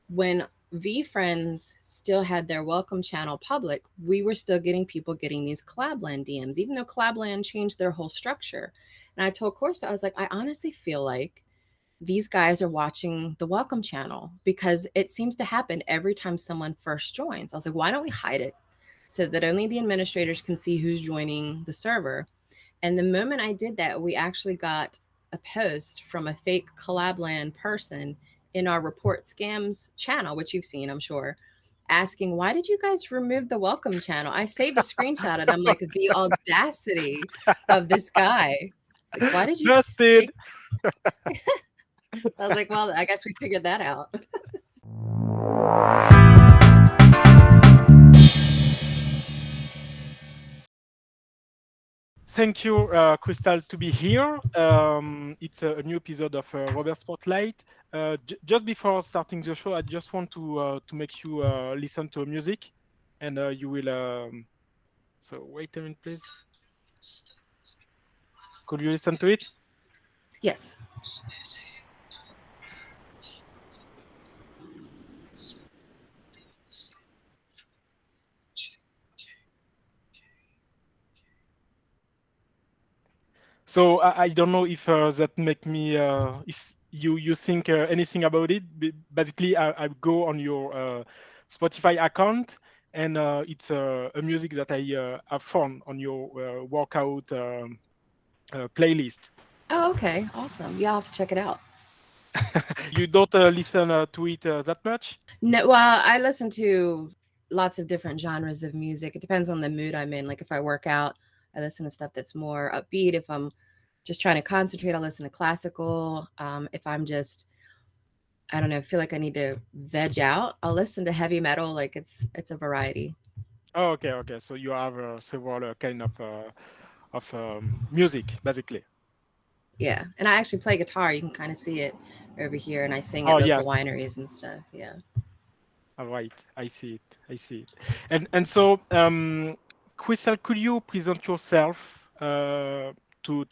when VeeFriends still had their welcome channel public, we were still getting people getting these Collabland DMs, even though Collabland changed their whole structure. And I told Corsa, I was like, I honestly feel like these guys are watching the welcome channel because it seems to happen every time someone first joins. I was like, why don't we hide it so that only the administrators can see who's joining the server? And the moment I did that, we actually got a post from a fake Collabland person in our report scams channel, which you've seen, I'm sure, asking, why did you guys remove the welcome channel? I saved a screenshot and I'm like, the audacity of this guy. Like, why did you Busted. stick? So I was like, well, I guess we figured that out. Thank you, Crystal, to be here. It's a new episode of Robert Spotlight. Just before starting the show, I just want to make you listen to music, and you will. So wait a minute, please. Could you listen to it? Yes. So I don't know if that make me if you think anything about it. Basically, I go on your Spotify account, and it's a music that I have found on your workout playlist. Oh, okay. Awesome. Y'all have to check it out. You don't listen to it that much? No, well, I listen to lots of different genres of music. It depends on the mood I'm in. Like if I work out, I listen to stuff that's more upbeat. If I'm just trying to concentrate, I'll listen to classical. If I'm just, I don't know, feel like I need to veg out, I'll listen to heavy metal. Like it's a variety. Oh, okay, okay. So you have several kind of music, basically. Yeah, and I actually play guitar. You can kind of see it over here, and I sing Oh at local yes. wineries and stuff. Yeah. All right, I see it. I see it. And so, Crystal, could you present yourself to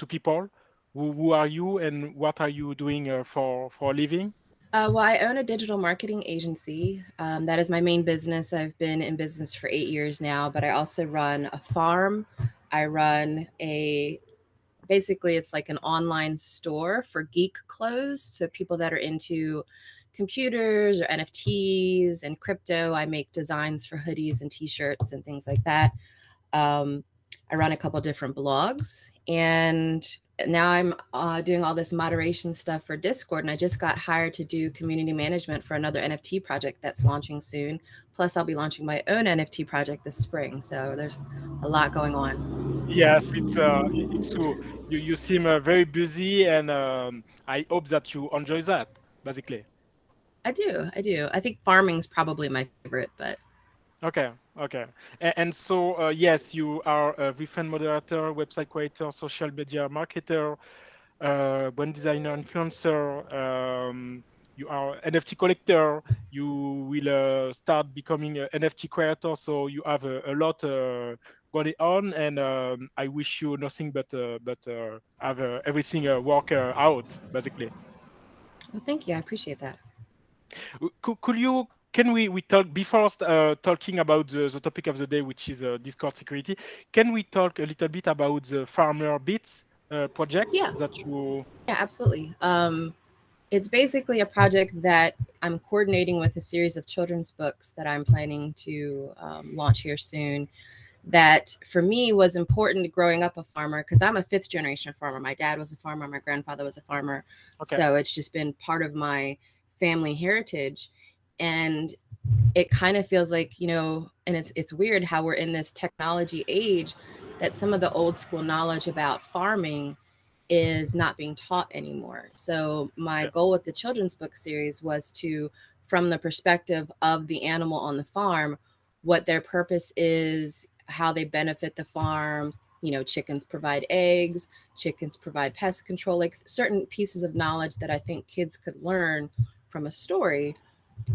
people? Who are you and what are you doing for a living? Well, I own a digital marketing agency. That is my main business. I've been in business for 8 years now, but I also run a farm. I run a basically it's like an online store for geek clothes. So people that are into computers or NFTs and crypto, I make designs for hoodies and t-shirts and things like that. Um, I run a couple different blogs, and now I'm doing all this moderation stuff for Discord. And I just got hired to do community management for another NFT project that's launching soon. Plus, I'll be launching my own NFT project this spring. So there's a lot going on. Yes, it's true. You seem very busy, and I hope that you enjoy that, basically. I do. I do. I think farming's probably my favorite, but Okay, okay. And so, yes, you are a VFriend moderator, website creator, social media marketer, brand designer, influencer. You are NFT collector. You will start becoming an NFT creator. So you have a lot going on, and I wish you nothing but have everything work out, basically. well, thank you. I appreciate that. Could you can we talk before talking about the topic of the day, which is Discord security? Can we talk a little bit about the Farmer Bits project Yeah. that you? Yeah, absolutely. It's basically a project that I'm coordinating with a series of children's books that I'm planning to launch here soon. That for me was important growing up a farmer because I'm a fifth generation farmer. My dad was a farmer, my grandfather was a farmer. Okay. So it's just been part of my family heritage. And it kind of feels like, and it's weird how we're in this technology age that some of the old school knowledge about farming is not being taught anymore. So my Okay. goal with the children's book series was to, from the perspective of the animal on the farm, what their purpose is, how they benefit the farm. Chickens provide eggs, chickens provide pest control, like certain pieces of knowledge that I think kids could learn from a story.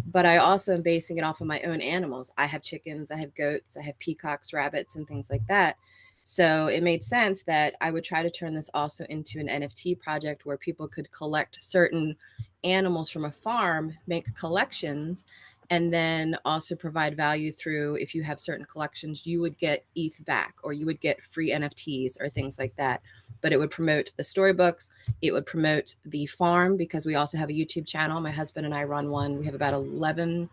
But I also am basing it off of my own animals. I have chickens, I have goats, I have peacocks, rabbits, and things like that. So it made sense that I would try to turn this also into an NFT project where people could collect certain animals from a farm, make collections, and then also provide value through, if you have certain collections, you would get ETH back, or you would get free NFTs or things like that. But it would promote the storybooks, it would promote the farm, because we also have a YouTube channel. My husband and I run one. We have about 11,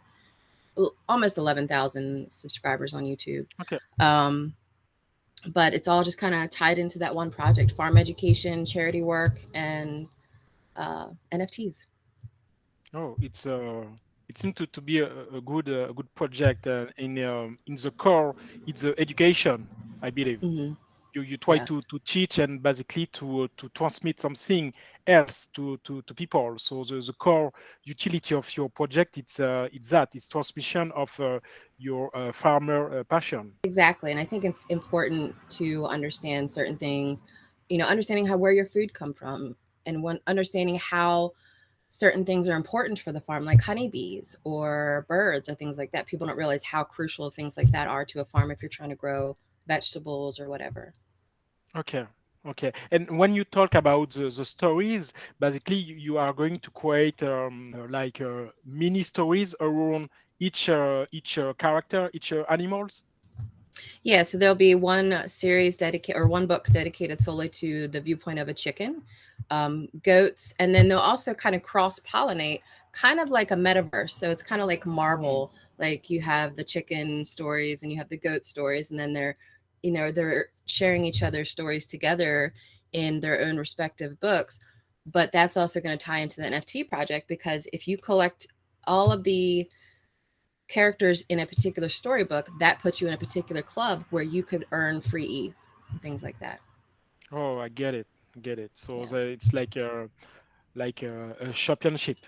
almost 11,000 subscribers on YouTube. Okay. Um, but it's all just kind of tied into that one project: farm education, charity work, and NFTs. Oh, it seems to be a good project. In the core, it's education, I believe. Hmm. You try Yeah, to teach and basically to transmit something else to people. So the core utility of your project, it's that, it's transmission of your farmer passion. exactly. And I think it's important to understand certain things, understanding how, where your food come from, and when understanding how certain things are important for the farm, like honeybees or birds or things like that. People don't realize how crucial things like that are to a farm if you're trying to grow vegetables or whatever. Okay. Okay. And when you talk about the stories, basically you are going to create like mini stories around each character, each animals. Yeah, so there'll be one series dedicated, or one book dedicated solely to the viewpoint of a chicken, goats, and then they'll also kind of cross pollinate, kind of like a metaverse. So it's kind of like Mm. Marvel, like you have the chicken stories and you have the goat stories, and then they're sharing each other's stories together in their own respective books. But that's also going to tie into the NFT project, because if you collect all of the characters in a particular storybook, that puts you in a particular club where you could earn free ETH, things like that. Oh, I get it. Get it. So Yeah. it's like a championship.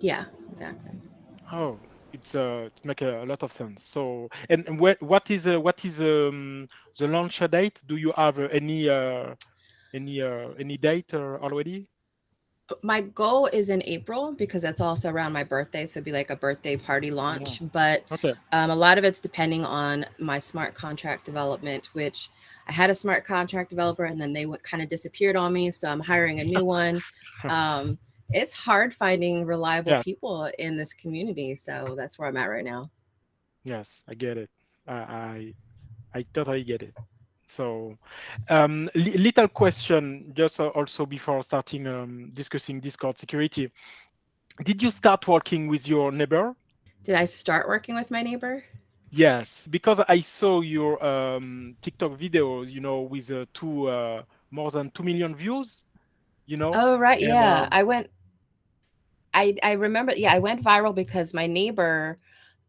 Yeah, exactly. Oh, it make a lot of sense. So, and what is the launch date? Do you have any date already? My goal is in April, because that's also around my birthday. So it'd be like a birthday party Yeah. launch. But Okay. a lot of it's depending on my smart contract development, which I had a smart contract developer and then they went, kind of disappeared on me. So I'm hiring a new one. Um, it's hard finding reliable Yes. people in this community. So that's where I'm at right now. Yes, I get it. I I totally get it. So, little question, just also before starting discussing Discord security. Did you start working with your neighbor? Did I start working with my neighbor? Yes, because I saw your TikTok videos, with more than 2 million views, Oh, right. and Yeah. I remember, yeah, I went viral because my neighbor,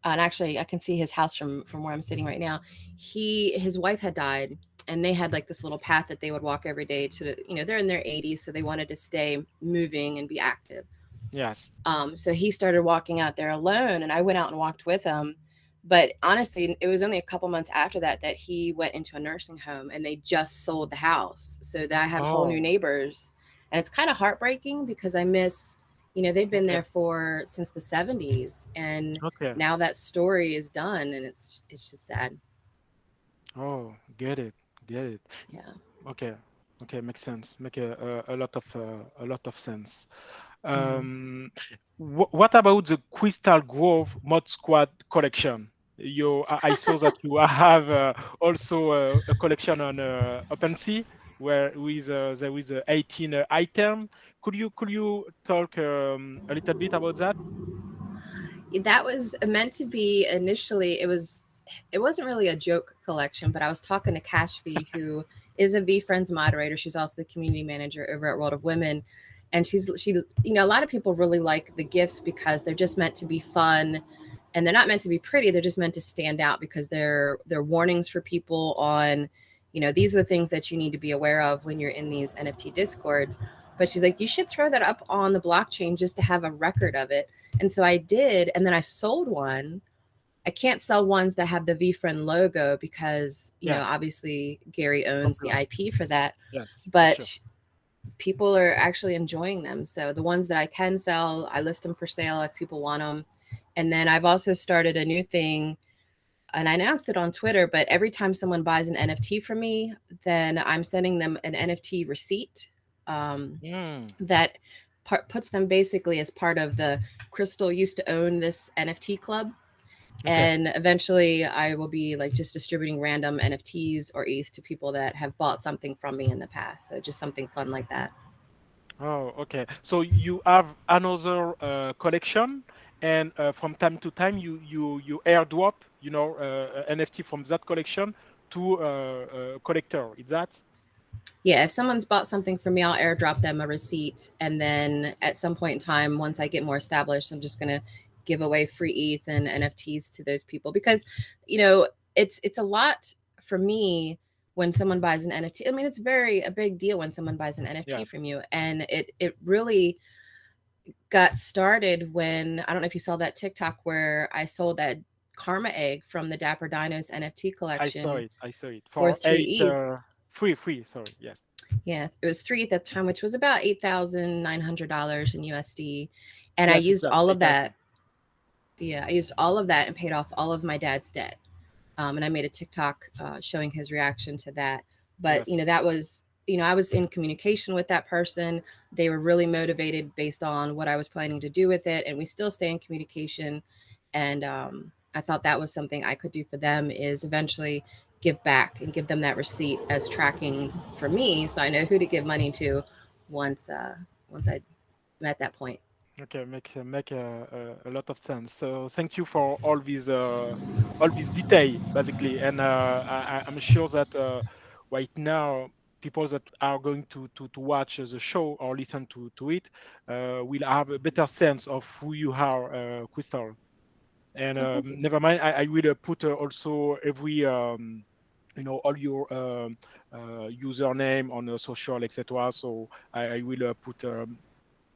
and actually I can see his house from where I'm sitting right now. His wife had died, and they had like this little path that they would walk every day to, they're in their 80s, so they wanted to stay moving and be active. yes, So he started walking out there alone, and I went out and walked with him. But honestly, it was only a couple months after that that he went into a nursing home, and they just sold the house, so that I have whole new oh, neighbors, and it's kind of heartbreaking because I miss, they've been okay, there for since the 70s, and okay, now that story is done, and it's just sad. oh, get it, Yeah. okay, okay, makes sense, make a lot of sense. Hmm. Um, what about the Crystal Grove Mod Squad collection? I saw that you have also a collection on OpenSea where there is 18 item. Could you talk a little bit about that? That was meant to be initially. It wasn't really a joke collection, but I was talking to Kashfi, who is a VFriends moderator. She's also the community manager over at World of Women, and a lot of people really like the gifts because they're just meant to be fun, and they're not meant to be pretty. They're just meant to stand out because they're warnings for people on, these are the things that you need to be aware of when you're in these NFT discords. But she's like, you should throw that up on the blockchain just to have a record of it. And so I did, and then I sold one. I can't sell ones that have the VFriend logo because, Yes, obviously Gary owns the copyright. IP for that, Yes, for sure. but people are actually enjoying them. So the ones that I can sell, I list them for sale if people want them. And then I've also started a new thing, and I announced it on Twitter, but every time someone buys an NFT from me, then I'm sending them an NFT receipt, Mm, that puts them basically as part of the Crystal used to own this NFT club. Okay. And eventually I will be like just distributing random NFTs or ETH to people that have bought something from me in the past. So just something fun like that. Oh, okay. So you have another collection, and from time to time you airdrop, NFT from that collection to a collector. Is that? Yeah, if someone's bought something from me, I'll airdrop them a receipt. And then at some point in time, once I get more established, I'm just going to give away free ETH and NFTs to those people because, you know, it's a lot for me when someone buys an NFT. I mean, it's very a big deal when someone buys an NFT Yes, from you. And it really got started when I don't know if you saw that TikTok where I sold that karma egg from the Dapper Dinos NFT I saw collection it. I saw it for for three eight, ETH. free. Sorry. Yes. Yeah, it was three at the time, which was about $8,900 in USD. And I Yes, used exactly. all of that. Exactly. Yeah, I used all of that and paid off all of my dad's debt. And I made a TikTok showing his reaction to that. But Yes. that was I was in communication with that person. They were really motivated based on what I was planning to do with it, and we still stay in communication. And I thought that was something I could do for them is eventually give back and give them that receipt as tracking for me, so I know who to give money to once once I'm at that point. Okay, make a lot of sense. So thank you for all these detail basically, and I'm sure that right now people that are going to watch the show or listen to it will have a better sense of who you are, Crystal. And Oh, thank you. never mind, I will put also every all your username on social, etc. So I will put.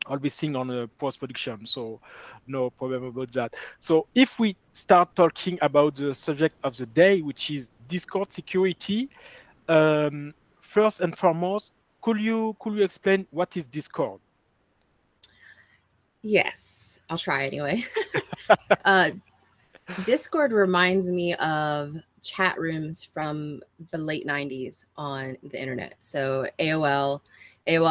I'll be seeing on a post production, so no problem about that. So if we start talking about the subject of the day, which is Discord security, first and foremost, could you explain what is Discord? Yes, I'll try anyway. uh, Discord reminds me of chat rooms from the late 90s on the internet. So AOL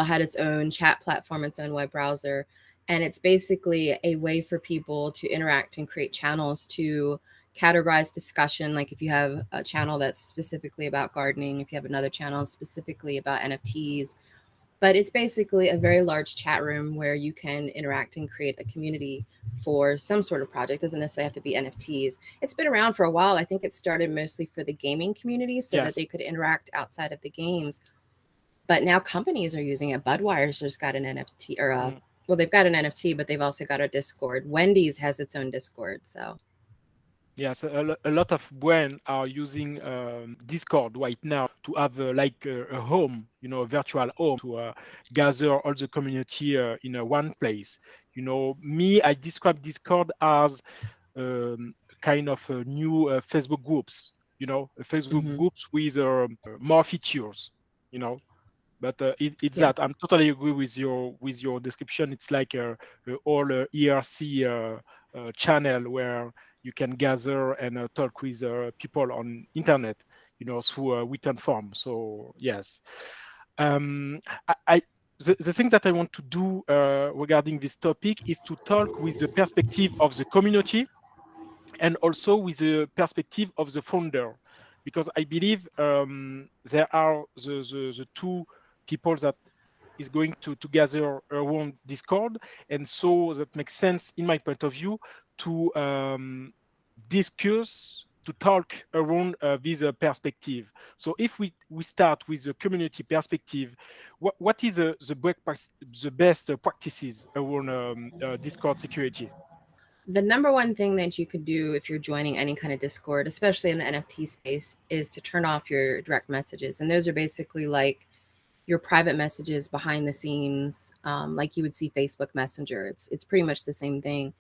had its own chat platform, its own web browser, and it's basically a way for people to interact and create channels to categorize discussion. Like if you have a channel that's specifically about gardening, if you have another channel specifically about NFTs, but it's basically a very large chat room where you can interact and create a community for some sort of project. It doesn't necessarily have to be NFTs. It's been around for a while. I think it started mostly for the gaming community so that Yes. they could interact outside of the games. But now companies are using it. Budweiser's got an NFT or a Mm. well, they've got an NFT, but they've also got a Discord. Wendy's has its own Discord. So Yes, a lot of brands are using Discord right now to have like a home, a virtual home to gather all the community in one place. Me, I describe Discord as kind of a new Facebook groups, a Facebook mhm. groups with more features, you know. But it's Yeah. that I'm totally agree with your description. It's like a all ERC channel where you can gather and talk with people on internet, through a written form. So yes, I the thing that I want to do regarding this topic is to talk with the perspective of the community and also with the perspective of the founder, because I believe there are the two people that is going to gather around Discord, and so that makes sense in my point of view to discuss, to talk around this perspective. So if we start with the community perspective, what is the best practices around Discord security? The number one thing that you could do if you're joining any kind of Discord, especially in the NFT space, is to turn off your direct messages. And those are basically like your private messages behind the scenes, like you would see Facebook Messenger. It's pretty much the same thing.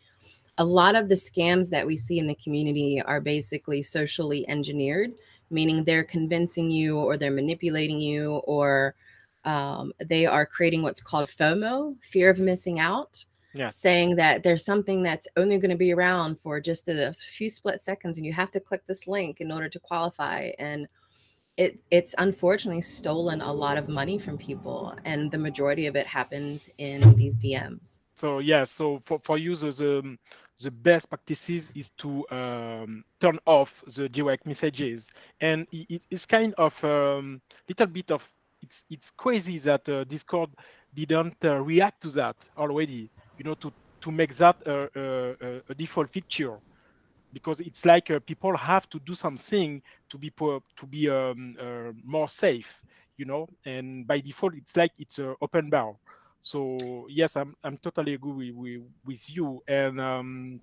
A lot of the scams that we see in the community are basically socially engineered, meaning they're convincing you or they're manipulating you or they are creating what's called FOMO, fear of missing out, Yes. saying that there's something that's only going to be around for just a few split seconds and you have to click this link in order to qualify. And it's unfortunately stolen a lot of money from people, and the majority of it happens in these DMs. So yeah, so for you, the best practices is to turn off the direct messages, and it's kind of little bit of it's crazy that Discord didn't react to that already. To make that a default feature, because it's like people have to do something to be more safe, and by default it's like it's a open bar. So yes, I'm totally agree with you. And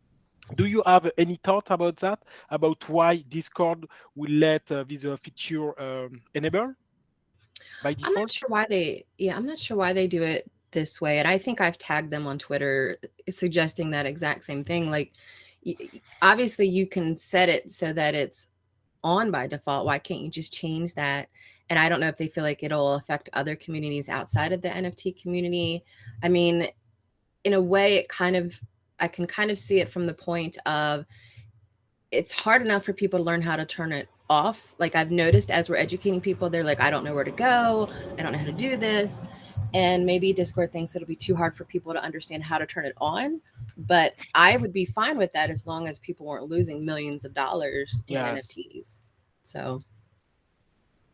do you have any thought about that, about why Discord will let this feature enable by I'm not default? sure why I'm not sure why they do it this way. And I think I've tagged them on Twitter suggesting that exact same thing. Like, obviously, you can set it so that it's on by default. Why can't you just change that? And I don't know if they feel like it'll affect other communities outside of the NFT community. I mean, in a way, I can kind of see it from the point of it's hard enough for people to learn how to turn it off. Like, I've noticed as we're educating people, they're like, I don't know where to go. I don't know how to do this. And maybe Discord thinks it'll be too hard for people to understand how to turn it on. But I would be fine with that as long as people weren't losing millions of dollars in Yes. NFTs. So,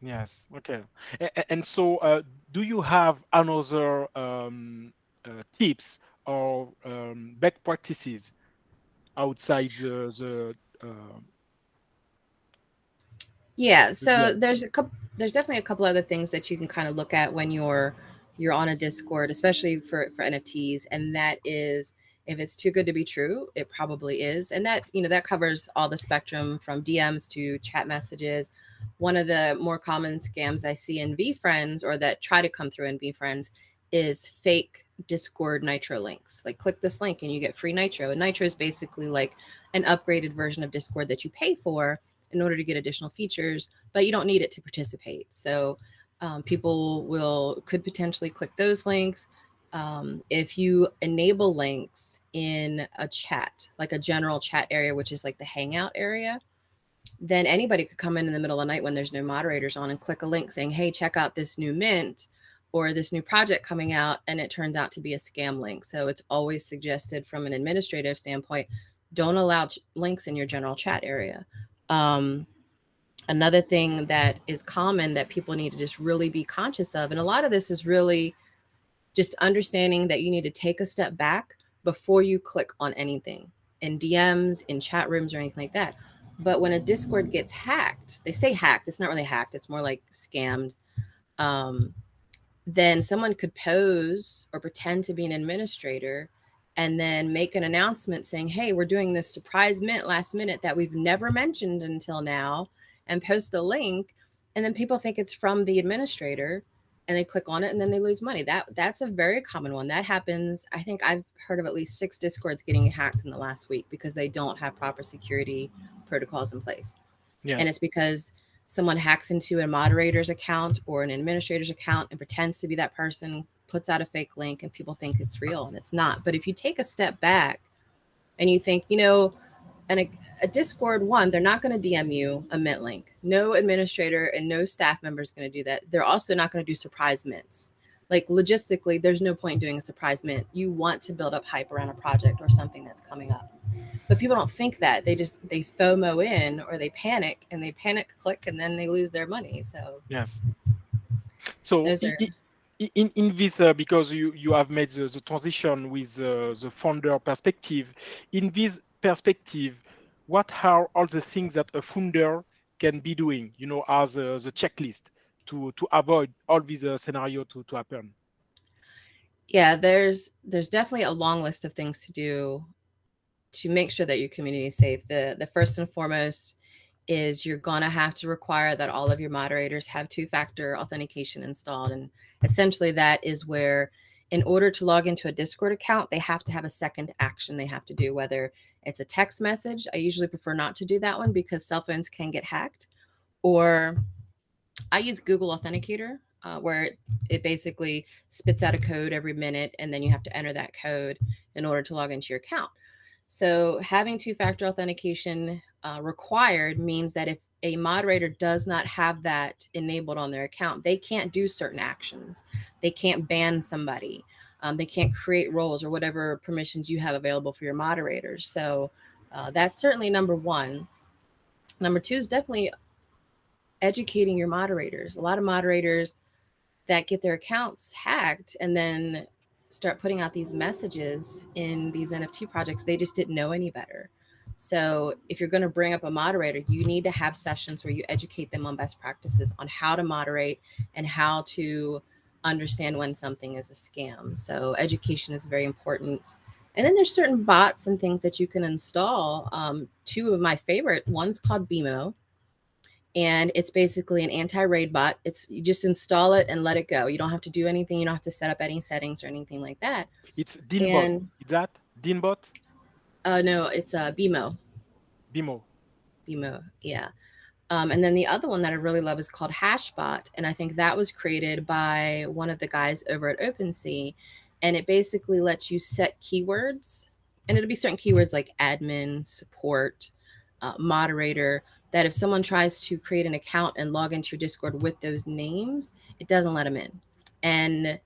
Yes. Okay. And so, do you have another tips or best practices outside yeah, the so DM? there's definitely a couple other things that you can kind of look at when you're on a Discord, especially for NFTs, and that is if it's too good to be true, it probably is. And that, that covers all the spectrum from DMs to chat messages. One of the more common scams I see in VFriends, or that try to come through in VFriends, is fake Discord Nitro links. Like, click this link and you get free Nitro. And Nitro is basically like an upgraded version of Discord that you pay for in order to get additional features, but you don't need it to participate. So people could potentially click those links. If you enable links in a chat, like a general chat area, which is like the hangout area, then anybody could come in the middle of the night when there's no moderators on and click a link saying, hey, check out this new mint or this new project coming out. And it turns out to be a scam link. So it's always suggested from an administrative standpoint, don't allow links in your general chat area. Um, Another thing that is common that people need to just really be conscious of, and a lot of this is really just understanding that you need to take a step back before you click on anything in DMs, in chat rooms, or anything like that. But when a Discord gets hacked, they say hacked, it's not really hacked, it's more like scammed. Um, then someone could pose or pretend to be an administrator and then make an announcement saying, hey, we're doing this surprise mint last minute that we've never mentioned until now, and post the link. And then people think it's from the administrator and they click on it and then they lose money. That's a very common one. That happens. I think I've heard of at least 6 Discords getting hacked in the last week because they don't have proper security protocols in place. And Yes. it's because someone hacks into a moderator's account or an administrator's account and pretends to be that person, puts out a fake link, and people think it's real and it's not. But if you take a step back and you think, and a Discord one, they're not going to DM you a mint link. No administrator and no staff member is going to do that. They're also not going to do surprise mints. Like, logistically, there's no point in doing a surprise mint. You want to build up hype around a project or something that's coming up. But people don't think that. They FOMO in, or they panic, and they panic click, and then they lose their money. So Yes. So those are in this, because you have made the transition with the founder perspective, in this perspective, what are all the things that a founder can be doing, as the checklist to avoid all these scenario to happen? yeah, there's definitely a long list of things to do to make sure that your community is safe. The first and foremost is you're gonna have to require that all of your moderators have two-factor authentication installed. And essentially that is where, in order to log into a Discord account, they have to have a second action they have to do, whether it's a text message. I usually prefer not to do that one because cell phones can get hacked. Or I use Google Authenticator, where it basically spits out a code every minute, and then you have to enter that code in order to log into your account. So having two-factor authentication required means that if a moderator does not have that enabled on their account, they can't do certain actions. They can't ban somebody. They can't create roles or whatever permissions you have available for your moderators. So that's certainly number one. Number two is definitely educating your moderators. A lot of moderators that get their accounts hacked and then start putting out these messages in these NFT projects, they just didn't know any better. So if you're going to bring up a moderator, you need to have sessions where you educate them on best practices on how to moderate and how to understand when something is a scam. So education is very important. And then there's certain bots and things that you can install. Two of my favorite one's called BMO, and it's basically an anti-raid bot. It's you just install it and let it go. You don't have to do anything. You don't have to set up any settings or anything like that. It's Deanbot. And Is that Deanbot? no, it's BMO. BMO. BMO, yeah. And then the other one that I really love is called Hashbot, and I think that was created by one of the guys over at OpenSea, and it basically lets you set keywords, and it'll be certain keywords like admin, support, moderator. That if someone tries to create an account and log into your Discord with those names, it doesn't let them in, and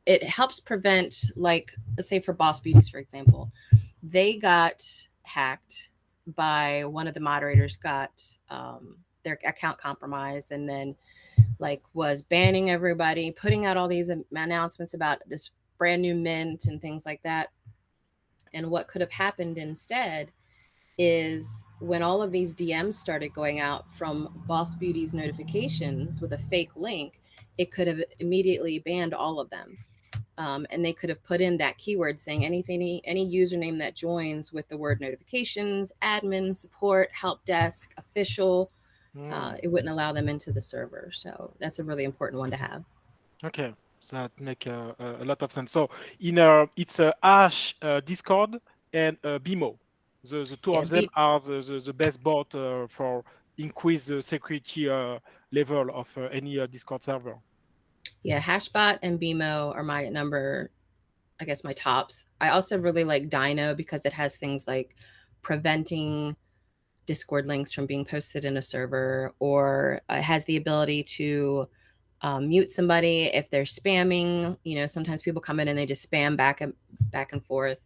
it helps prevent, like, let's say for Boss Beauties, for example, they got hacked by one of the moderators, got their account compromised, and then like was banning everybody, putting out all these announcements about this brand new mint and things like that. And what could have happened instead is when all of these DMs started going out from Boss Beauty's notifications with a fake link, it could have immediately banned all of them. And they could have put in that keyword saying anything, any username that joins with the word notifications, admin, support, help desk, official, Mm. it wouldn't allow them into the server. So that's a really important one to have. Okay, so that make a lot of sense. So it's a Ash Discord and BMO. The two Yeah, of them are the best bot for increase the security level of any Discord server. yeah, Hashbot and BMO are my number, I guess, my tops. I also really like Dino because it has things like preventing Discord links from being posted in a server, or it has the ability to mute somebody if they're spamming. You know, sometimes people come in and they just spam back and forth.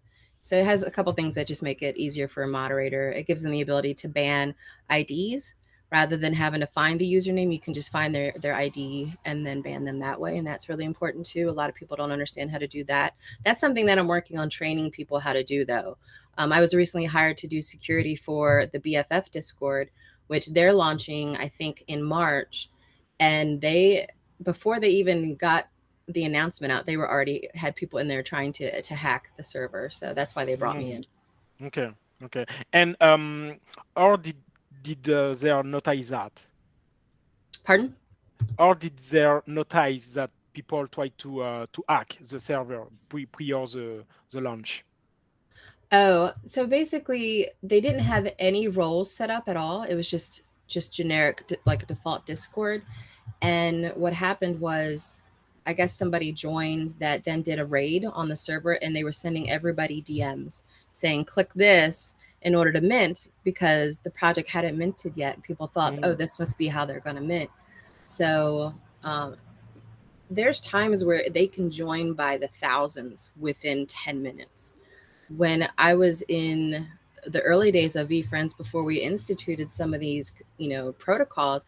So it has a couple things that just make it easier for a moderator. It gives them the ability to ban IDs rather than having to find the username. You can just find their ID and then ban them that way, and that's really important too. A lot of people don't understand how to do that. That's something that I'm working on training people how to do, though. I was recently hired to do security for the BFF Discord, which they're launching, I think, in March. And they, before they even got the announcement out, they were already had people in there trying to hack the server. So that's why they brought me Mm. in. Okay, okay. And or did they notice that? Pardon? Or did they notice that people try to hack the server prior the launch? Oh, so basically they didn't have any roles set up at all. It was just generic like default Discord. And what happened was, I guess somebody joined that then did a raid on the server, and they were sending everybody DMs saying click this in order to mint, because the project hadn't minted yet. People thought, oh, Mm. this must be how they're going to mint. So um, there's times where they can join by the thousands within 10 minutes. When I was in the early days of VFriends, before we instituted some of these, protocols,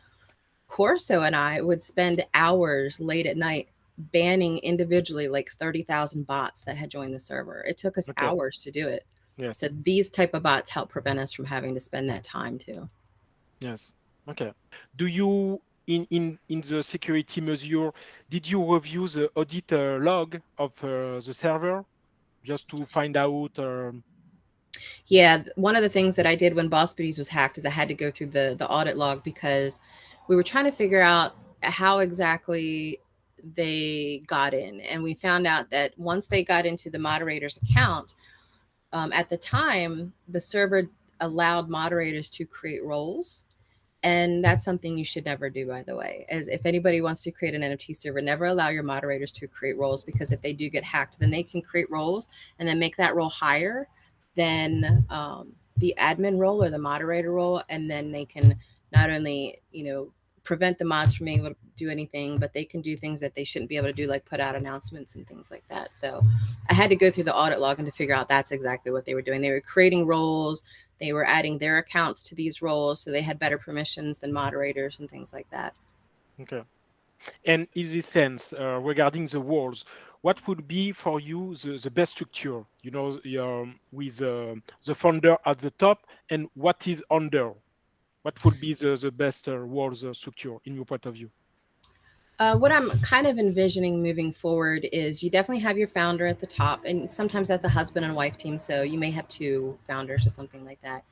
Corso and I would spend hours late at night banning individually like 30,000 bots that had joined the server. It took us Okay. hours to do it. Yes. So these type of bots help prevent us from having to spend that time too. Yes. Okay. Do you in the security measure, did you review the audit log of the server just to find out? Yeah, one of the things that I did when Boss Booties was hacked is I had to go through the audit log, because we were trying to figure out how exactly they got in. And we found out that once they got into the moderator's account, at the time, the server allowed moderators to create roles. And that's something you should never do, by the way. As if anybody wants to create an NFT server, never allow your moderators to create roles, because if they do get hacked, then they can create roles and then make that role higher than the admin role or the moderator role, and then they can not only, prevent the mods from being able to do anything, but they can do things that they shouldn't be able to do, like put out announcements and things like that. So I had to go through the audit log and to figure out that's exactly what they were doing. They were creating roles, they were adding their accounts to these roles so they had better permissions than moderators and things like that. Okay. And in this sense, regarding the walls, what would be for you the best structure? With the founder at the top, and what is under? What would be the best walls structure in your point of view? What I'm kind of envisioning moving forward is you definitely have your founder at the top, and sometimes that's a husband and wife team, so you may have two founders or something like that.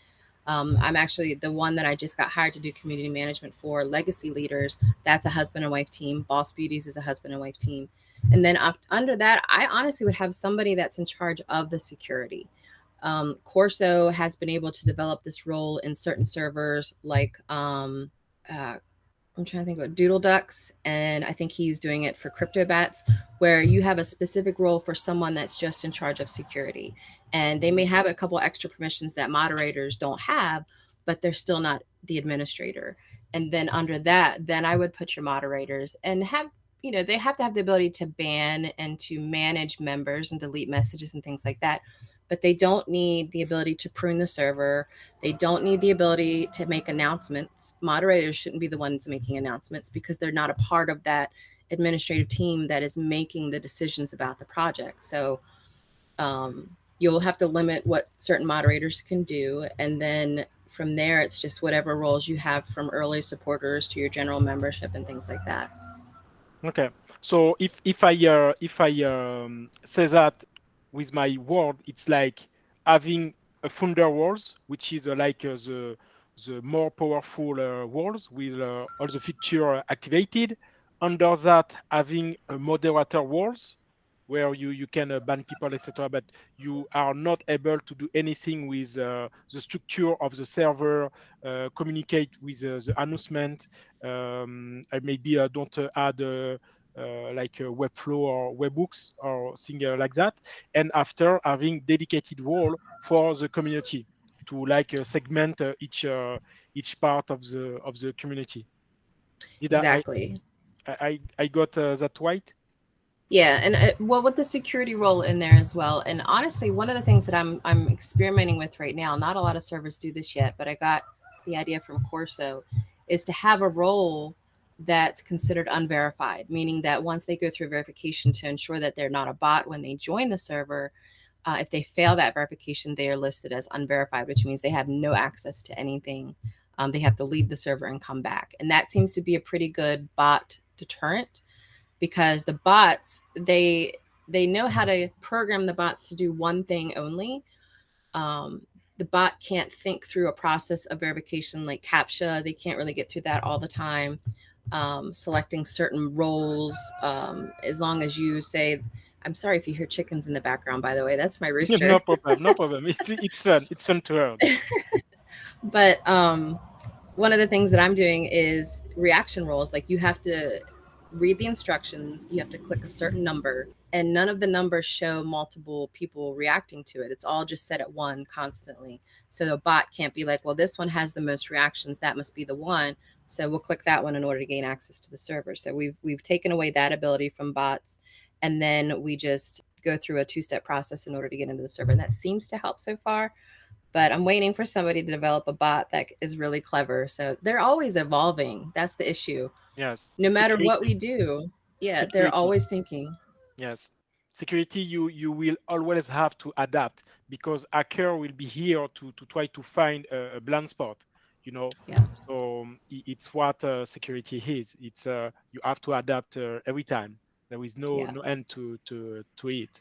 I'm actually the one that I just got hired to do community management for Legacy Leaders. That's a husband and wife team. Boss Beauties is a husband and wife team. And then under that, I honestly would have somebody that's in charge of the security. Corso has been able to develop this role in certain servers like uh, I'm trying to think about Doodle Ducks, and I think he's doing it for Crypto Bats, where you have a specific role for someone that's just in charge of security. And they may have a couple extra permissions that moderators don't have, but they're still not the administrator. And then under that, then I would put your moderators and have, they have to have the ability to ban and to manage members and delete messages and things like that. But they don't need the ability to prune the server. They don't need the ability to make announcements. Moderators shouldn't be the ones making announcements because they're not a part of that administrative team that is making the decisions about the project. So you'll have to limit what certain moderators can do. And then from there, it's just whatever roles you have from early supporters to your general membership and things like that. Okay. So if I say that with my word, it's like having a founder walls, which is the more powerful walls with all the feature activated. Under that, having a moderator walls where you can ban people, etc. But you are not able to do anything with the structure of the server, communicate with the announcement. I maybe don't add like Webflow or Webhooks or thing like that. And after having dedicated wall for the community to like segment each part of the community. Did Exactly. I got that right? Yeah, and well, with the security role in there as well. And honestly, one of the things that I'm experimenting with right now, not a lot of servers do this yet, but I got the idea from Corso, is to have a role that's considered unverified, meaning that once they go through verification to ensure that they're not a bot when they join the server, if they fail that verification, they are listed as unverified, which means they have no access to anything. They have to leave the server and come back, and that seems to be a pretty good bot deterrent because the bots they know how to program the bots to do one thing only. um, the bot can't think through a process of verification like captcha. They can't really get through that all the time. Selecting certain roles, as long as you say, I'm sorry if you hear chickens in the background, by the way, that's my rooster. No problem, no problem. It's fun. It's fun to hear. But one of the things that I'm doing is reaction roles. Like you have to read the instructions, you have to click a certain number, and none of the numbers show multiple people reacting to it. It's all just set at one constantly. So the bot can't be like, well, this one has the most reactions, that must be the one. So we'll click that one in order to gain access to the server. So we've taken away that ability from bots, and then we just go through a two-step process in order to get into the server. And that seems to help so far, but I'm waiting for somebody to develop a bot that is really clever. So they're always evolving. That's the issue. Yes, No matter what we security, do, yeah, they're security. always thinking. Yes, security. You will always have to adapt because hacker will be here to try to find a blind spot. You know, Yeah, so it's what security is. It's you have to adapt every time. There is yeah. no end to it.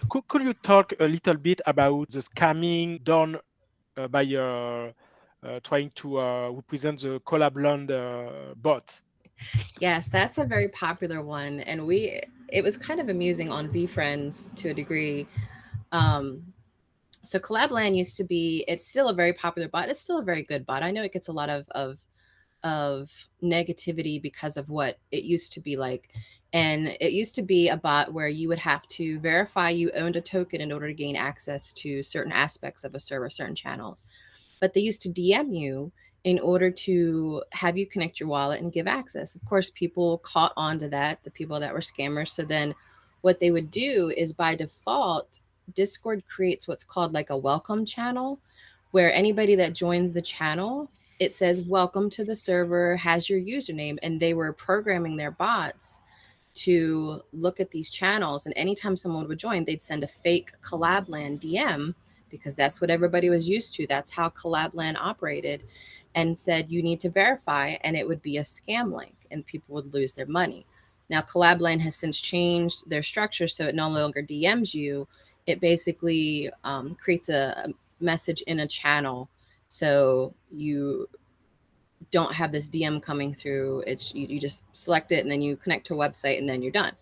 Could you talk a little bit about the scamming done by trying to represent the Collabland bot? Yes, that's a very popular one. And it was kind of amusing on VFriends to a degree. Um, so Collabland used to be, it's still a very popular bot. It's still a very good bot. I know it gets a lot of negativity because of what it used to be like. And it used to be a bot where you would have to verify you owned a token in order to gain access to certain aspects of a server, certain channels. But they used to DM you in order to have you connect your wallet and give access. Of course, people caught on to that, the people that were scammers. So then what they would do is by default, Discord creates what's called like a welcome channel where anybody that joins the channel, it says welcome to the server, has your username, and they were programming their bots to look at these channels. And anytime someone would join, they'd send a fake Collabland DM because that's what everybody was used to. That's how Collabland operated, and said, you need to verify. And it would be a scam link and people would lose their money. Now, Collabland has since changed their structure so it no longer DMs you. It basically creates a message in a channel. So you don't have this DM coming through. It's you just select it and then you connect to a website and then you're done.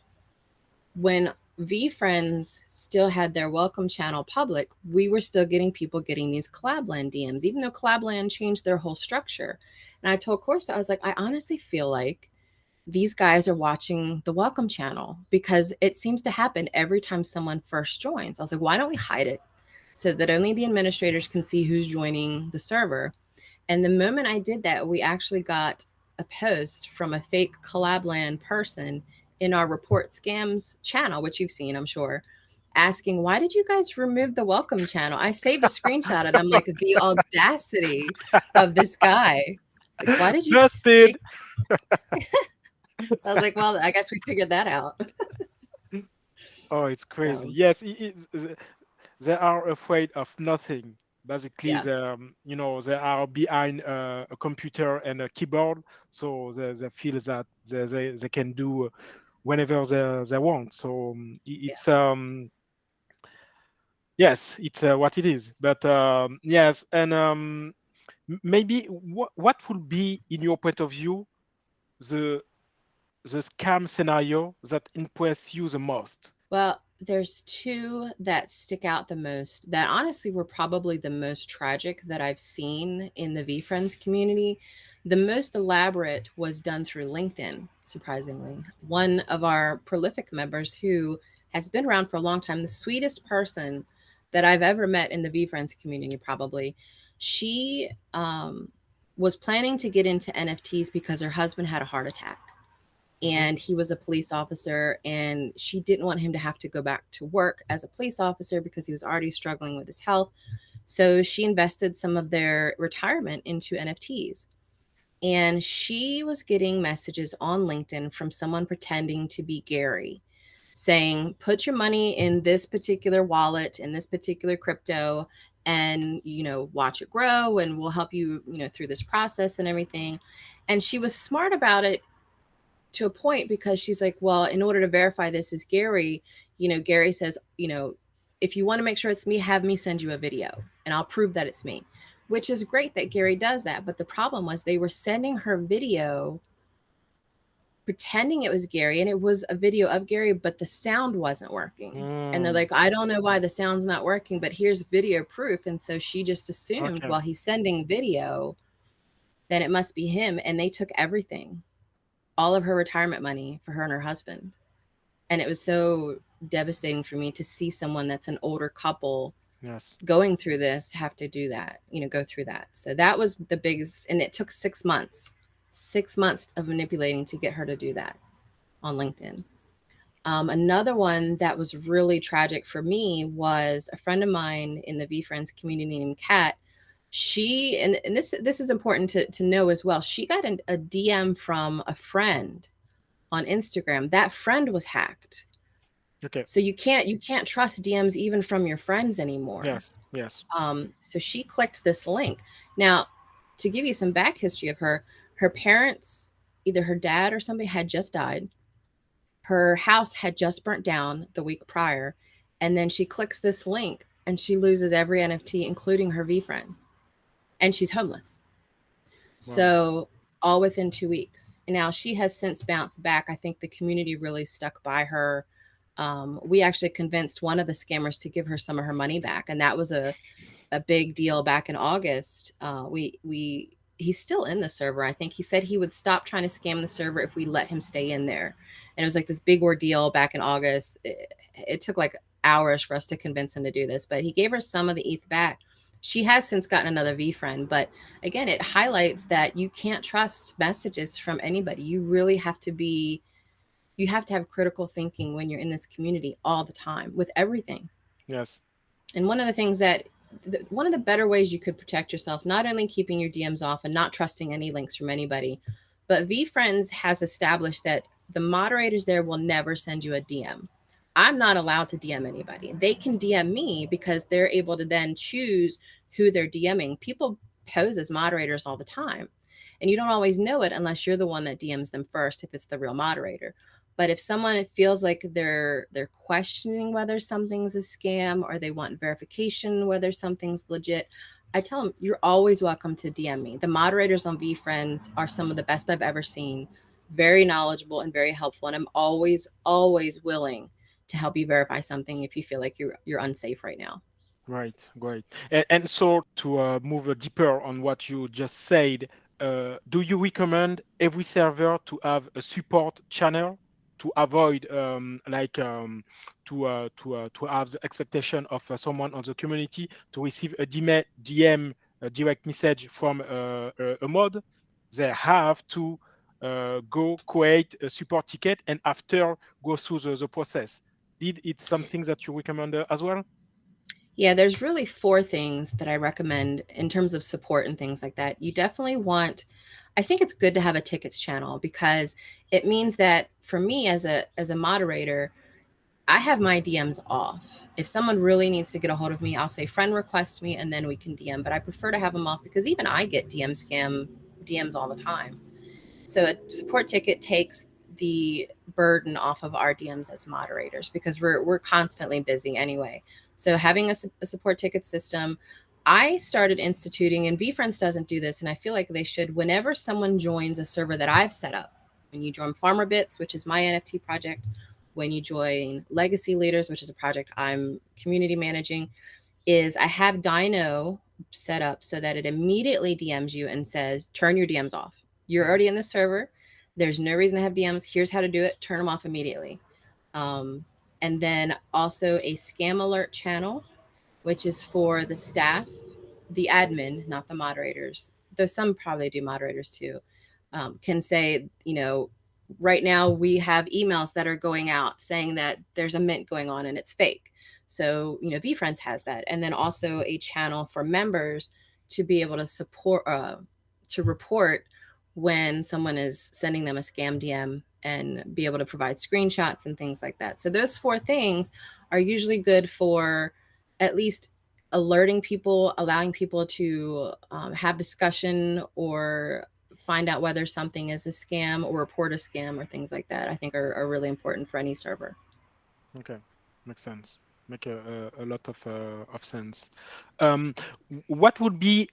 When VeeFriends still had their welcome channel public, we were still getting people getting these Collabland DMs, even though Collabland changed their whole structure. And I told Corsa, I was like, I honestly feel like these guys are watching the welcome channel because it seems to happen every time someone first joins. I was like, why don't we hide it so that only the administrators can see who's joining the server? And the moment I did that, we actually got a post from a fake Collabland person in our report scams channel, which you've seen, I'm sure, asking, why did you guys remove the welcome channel? I saved a screenshot and I'm like, the audacity of this guy. Like, why did you Busted. stick? So I was like, well, I guess we figured that out. Oh, it's crazy. So Yes, they are afraid of nothing. Basically, yeah, they are behind a computer and a keyboard, so they feel that they can do whenever they want. So yeah. it's yes, it's what it is. But yes, and maybe what would be, in your point of view, the the scam scenario that impress you the most? Well, there's two that stick out the most that honestly were probably the most tragic that I've seen in the VeeFriends community. The most elaborate was done through LinkedIn, surprisingly. One of our prolific members who has been around for a long time, the sweetest person that I've ever met in the VeeFriends community, probably. She was planning to get into NFTs because her husband had a heart attack Hmm. and he was a police officer, and she didn't want him to have to go back to work as a police officer because he was already struggling with his health. So she invested some of their retirement into NFTs. And she was getting messages on LinkedIn from someone pretending to be Gary, saying, put your money in this particular wallet, in this particular crypto, and watch it grow, and we'll help you through this process and everything. And she was smart about it to a point because she's like, well, in order to verify this is Gary, Gary says, if you want to make sure it's me, have me send you a video and I'll prove that it's me, which is great that Gary does that. But the problem was they were sending her video pretending it was Gary, and it was a video of Gary, but the sound wasn't working. And they're Mm, like, I don't know why the sound's not working, but here's video proof. And so she just assumed, okay. well, he's sending video, then it must be him. And they took everything, all of her retirement money for her and her husband. And it was so devastating for me to see someone that's an older couple Yes. going through this have to do that, go through that. So that was the biggest, and it took 6 months, 6 months of manipulating to get her to do that on LinkedIn. Another one that was really tragic for me was a friend of mine in the VeeFriends community named Kat. She and this is important to know as well. She got a DM from a friend on Instagram. That friend was hacked. Okay. So you can't trust DMs even from your friends anymore. Yes. Yes. So she clicked this link. Now, to give you some back history of her, her parents, either her dad or somebody had just died. Her house had just burnt down the week prior. And then she clicks this link and she loses every NFT, including her VeeFriend. And she's homeless. Wow. So all within 2 weeks. Now she has since bounced back. I think the community really stuck by her. We actually convinced one of the scammers to give her some of her money back, and that was a big deal back in August. We he's still in the server. I think he said he would stop trying to scam the server if we let him stay in there. And it was like this big ordeal back in August. It took like hours for us to convince him to do this, but he gave her some of the ETH back. She has since gotten another VFriend, but again, it highlights that you can't trust messages from anybody. You have to have critical thinking when you're in this community all the time with everything. Yes. And one of the better ways you could protect yourself, not only keeping your DMs off and not trusting any links from anybody, but VFriends has established that the moderators there will never send you a DM. I'm not allowed to DM anybody. They can DM me because they're able to then choose who they're DMing. People pose as moderators all the time. And you don't always know it unless you're the one that DMs them first if it's the real moderator. But if someone feels like they're questioning whether something's a scam or they want verification whether something's legit, I tell them you're always welcome to DM me. The moderators on VFriends are some of the best I've ever seen. Very knowledgeable and very helpful, and I'm always willing to help you verify something if you feel like you're unsafe right now. Right, great. And so to move deeper on what you just said, do you recommend every server to have a support channel to avoid to have the expectation of someone on the community to receive a DM, a direct message from a mod? They have to go create a support ticket and after go through the process. Did it something that you recommend as well? Yeah, there's really four things that I recommend in terms of support and things like that. You definitely want I think it's good to have a tickets channel because it means that for me as a moderator, I have my DMs off. If someone really needs to get a hold of me, I'll say friend request me and then we can DM, but I prefer to have them off because even I get DMs all the time. So a support ticket takes the burden off of our DMs as moderators because we're constantly busy anyway. So having a support ticket system, I started instituting, and VFriends doesn't do this, and I feel like they should. Whenever someone joins a server that I've set up, when you join Farmer Bits, which is my NFT project, when you join Legacy Leaders, which is a project I'm community managing, is I have Dino set up so that it immediately DMs you and says, turn your DMs off. You're already in the server. There's no reason to have DMs. Here's how to do it. Turn them off immediately. Um, and then also a scam alert channel, which is for the staff, the admin, not the moderators, though some probably do moderators too, can say, right now we have emails that are going out saying that there's a mint going on and it's fake. So, VFriends has that. And then also a channel for members to be able to to report when someone is sending them a scam DM and be able to provide screenshots and things like that. So, those four things are usually good for at least alerting people, allowing people to have discussion or find out whether something is a scam or report a scam or things like that, I think are really important for any server. Okay, makes sense. Make a lot of sense. Um, what would be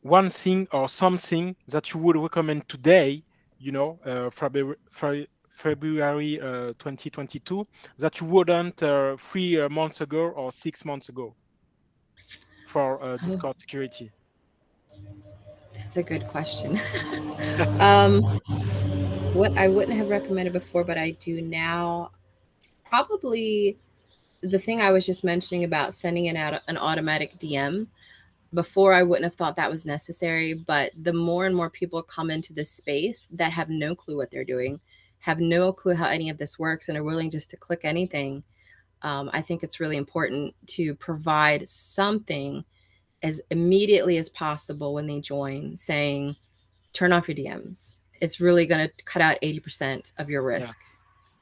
one thing or something that you would recommend today, February 2022, that you wouldn't 3 months ago or 6 months ago for Oh, Discord security? that's a good question. um, what I wouldn't have recommended before, but I do now, probably the thing I was just mentioning about sending an automatic DM. Before, I wouldn't have thought that was necessary, but the more and more people come into this space that have no clue what they're doing, have no clue how any of this works, and are willing just to click anything, I think it's really important to provide something as immediately as possible when they join, saying, turn off your DMs. It's really going to cut out 80% of your Yeah. risk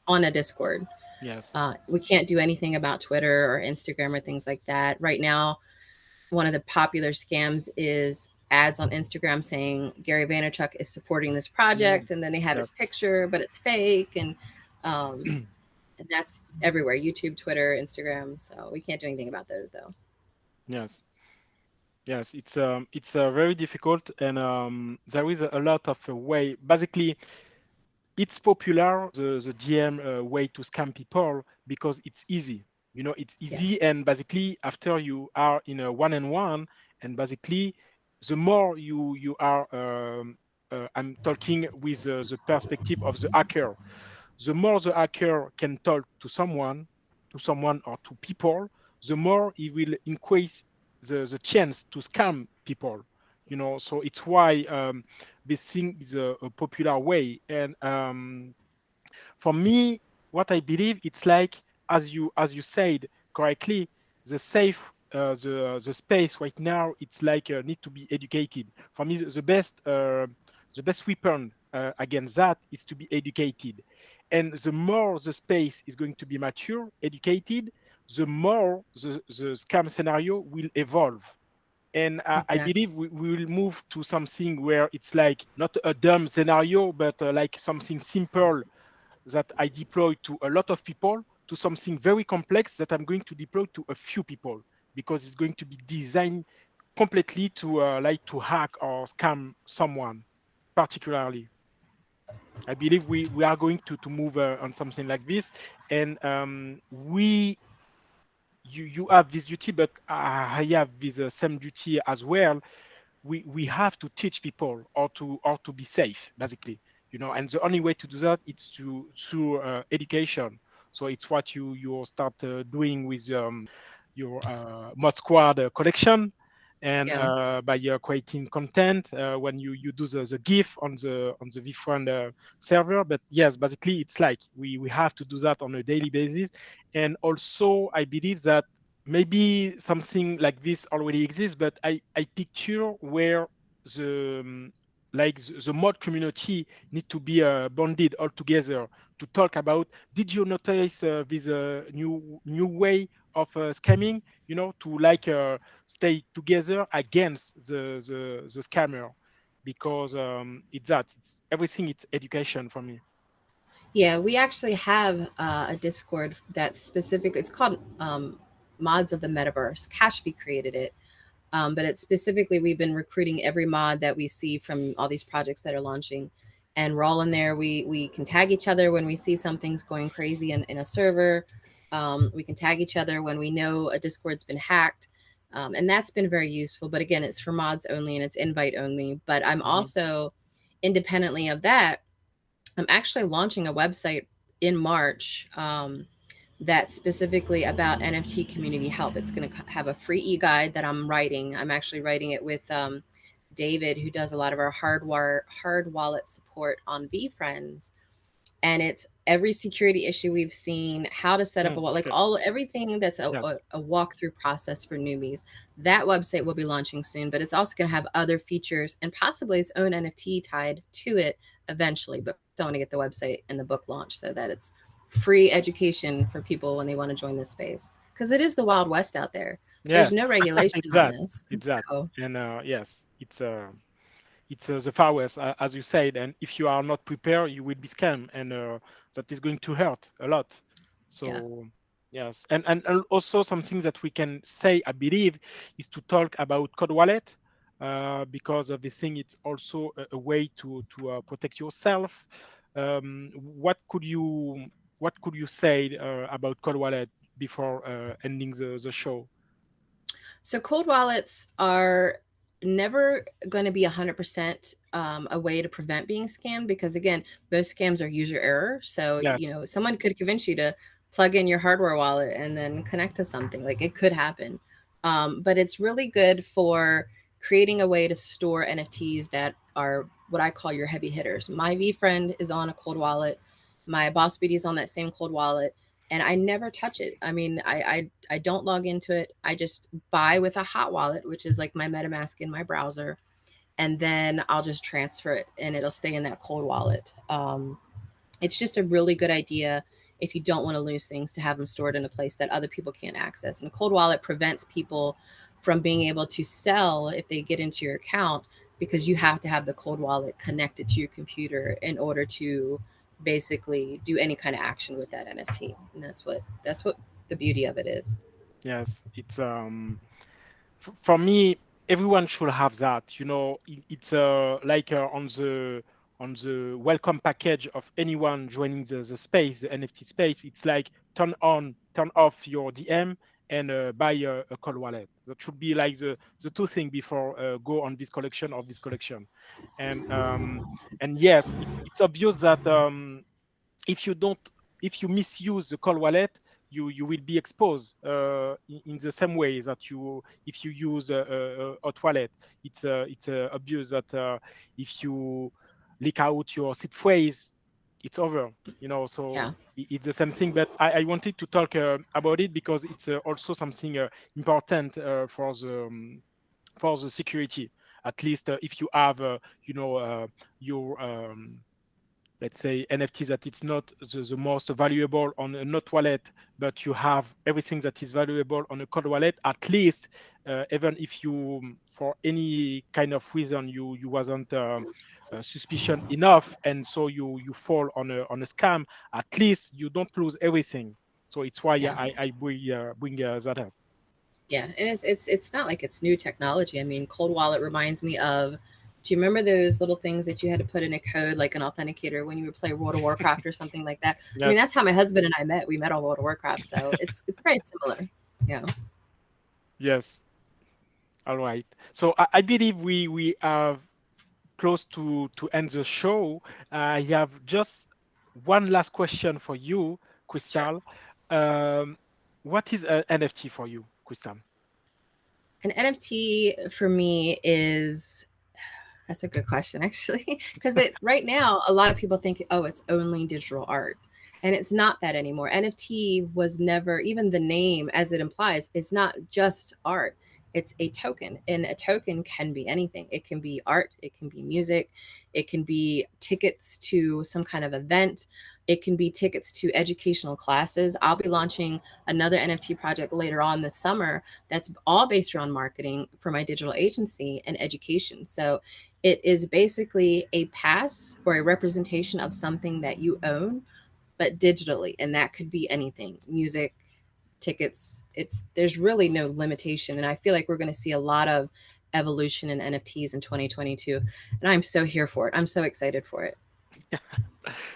on a Discord. Yes. We can't do anything about Twitter or Instagram or things like that. Right now, one of the popular scams is ads on Instagram saying Gary Vaynerchuk is supporting this Mm, project, and then they have yes. his picture, but it's fake, um, and that's everywhere: YouTube, Twitter, Instagram. So we can't do anything about those, though. Yes. Yes. It's very difficult, and there is a lot of way. Basically, it's popular the DM way to scam people because it's easy. It's Yeah. easy, and basically after you are in a one-on-one, and basically the more you are, I'm talking with the perspective of the hacker. The more the hacker can talk to someone or to people, the more he will increase. the chance to scam people, so it's why this thing is a popular way. And for me, what I believe, it's like, as you said correctly, the safe the space right now, it's like need to be educated. For me, the best weapon against that is to be educated. And the more the space is going to be mature, educated, the more the scam scenario will evolve. And I Exactly. believe we will move to something where it's like not a dumb scenario, but like something simple that I deploy to a lot of people, to something very complex that I'm going to deploy to a few people, because it's going to be designed completely to like to hack or scam someone particularly. I believe we are going to move on something like this. And you have this duty, but I have this same duty as well. We have to teach people how to be safe, basically. And the only way to do that is through education. So it's what you start doing with your mod squad collection. And Yeah. by creating content, when you do the GIF on the VFront server. But yes, basically it's like we have to do that on a daily basis. And also I believe that maybe something like this already exists, but I picture where the the mod community need to be bonded all together to talk about. Did you notice this new way of scamming? To like stay together against the scammer, because it's everything. It's education for me. Yeah, we actually have a Discord that's specific. It's called Mods of the Metaverse. Cashby created it. But it's specifically, we've been recruiting every mod that we see from all these projects that are launching. And we're all in there. We can tag each other when we see something's going crazy in a server. We can tag each other when we know a Discord's been hacked. And that's been very useful. But again, it's for mods only and it's invite only. But I'm Hmm. also, independently of that, I'm actually launching a website in March that's specifically about NFT community help. It's going to have a free e-guide that I'm writing. I'm actually writing it with David, who does a lot of our hard wallet support on VFriends. And it's every security issue we've seen, how to set up a wallet, like Okay. all everything that's Yes. a walkthrough process for newbies. That website will be launching soon, but it's also going to have other features and possibly its own NFT tied to it eventually. But I want to get the website and the book launched so that it's free education for people when they want to join this space, because it is the Wild West out there. There's Yes. no regulation It's on that. this, and It's that. so And yes, it's the far west, as you said. And if you are not prepared, you will be scammed, and that is going to hurt a lot. yeah. So yes. And also something that we can say, I believe, is to talk about code wallet, because of the thing. It's also a way to protect yourself. What could you say about code wallet before ending the show? So cold wallets are never going to be 100% a way to prevent being scammed, because again, most scams are user error. So, Yes. someone could convince you to plug in your hardware wallet and then connect to something. Like, it could happen. But it's really good for creating a way to store NFTs that are what I call your heavy hitters. My VFriend is on a cold wallet. My Boss BD is on that same cold wallet, and I never touch it. I mean, I don't log into it. I just buy with a hot wallet, which is like my MetaMask in my browser, and then I'll just transfer it, and it'll stay in that cold wallet. It's just a really good idea if you don't want to lose things to have them stored in a place that other people can't access. And a cold wallet prevents people from being able to sell if they get into your account, because you have to have the cold wallet connected to your computer in order to basically do any kind of action with that NFT. And that's what the beauty of it is. Yes. It's for me, everyone should have that. It's like on the welcome package of anyone joining the space, the NFT space. It's like turn on, turn off your DM, and buy a cold wallet. That should be like the two things before go on this collection or this collection. And yes, it's obvious that if you don't if you misuse the cold wallet, you will be exposed in the same way that you if you use a toilet. It's obvious that if you leak out your seed phrase, it's over. So Yeah. it's the same thing. But I wanted to talk about it because it's also something important for the security. At least if you have your let's say NFT that it's not the most valuable on a not wallet, but you have everything that is valuable on a cold wallet. At least, even if you, for any kind of reason, you wasn't suspicion enough, and so you fall on a scam. At least you don't lose everything. So it's why Yeah. I bring that up. Yeah, and it's not like it's new technology. I mean, Cold Wallet reminds me of. Do you remember those little things that you had to put in a code, like an authenticator, when you would play World of Warcraft or something like that? I mean, Yes. that's how my husband and I met. We met on World of Warcraft, so it's very similar. Yeah. Yes. All right. So I believe we have close to end the show. I have just one last question for you, Sure. Crystal. Um, what is an NFT for you, Crystal? An NFT for me is that's a good question, actually, because it right now a lot of people think, oh, it's only digital art, and it's not that anymore. NFT was never, even the name as it implies, it's not just art. It's a token, and a token can be anything. It can be art, it can be music, it can be tickets to some kind of event, it can be tickets to educational classes. I'll be launching another NFT project later on this summer that's all based around marketing for my digital agency and education. So it is basically a pass or a representation of something that you own, but digitally, and that could be anything: music, tickets. It's There's really no limitation, and I feel like we're going to see a lot of evolution in NFTs in 2022, and I'm so here for it. I'm so excited for it.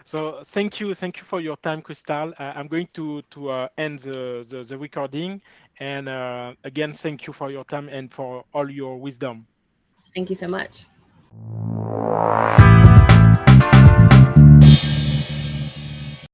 So thank you for your time, Crystal. I'm going to end the recording, and again, thank you for your time and for all your wisdom. Thank you so much.